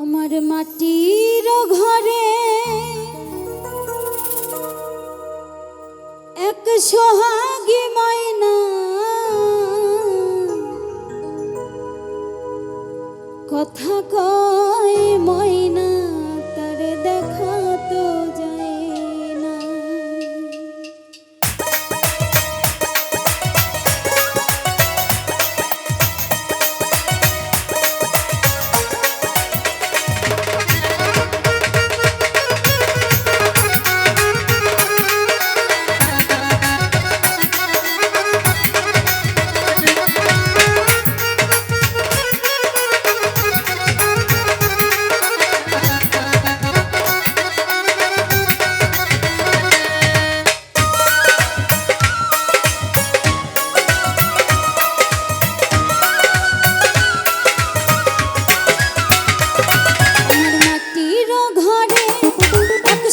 আমার মাটির ঘরে এক সোহাগী ময়না কথা কয় ময়না তার দেখা তো যায় না।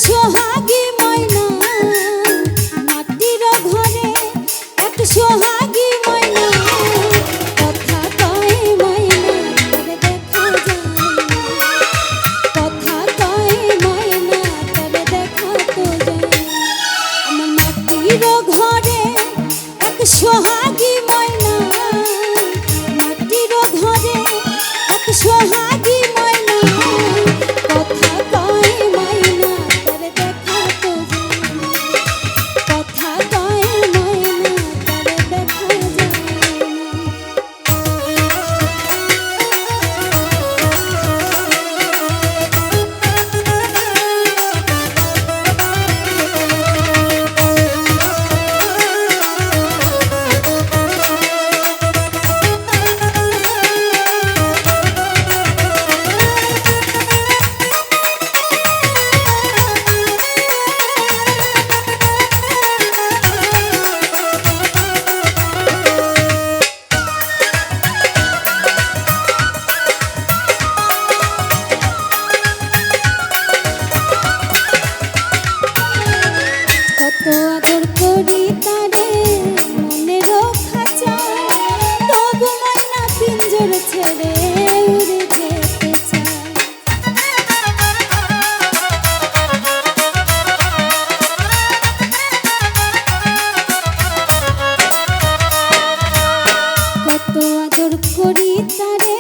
সোহাগী ময়না মাটির ঘরে এক সোহাগী ময়না কথা কয় ময়না তার দেখা যায় কথা কয় ময়না তার দেখা তো যায়। আমার মাটির ঘরে এক সোহাগী ময়না মাটির ঘরে এক সোহাগী ময়না কথা কয় ময়না তার দেখা তো যায় কথা কয় ময়না তার দেখা যায় আদর করি তারে মনের খাঁচায় তবু ময়না পিঞ্জর ছেড়ে উড়ে যেতে চায়। কত আদর করি তারে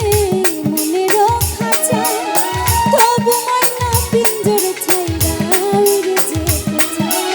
মনের খাঁচায় তবু ময়না পিঞ্জর ছেড়ে উড়ে যেতে চায়।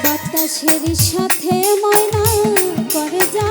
বাতাসের সাথে ময়না করে যা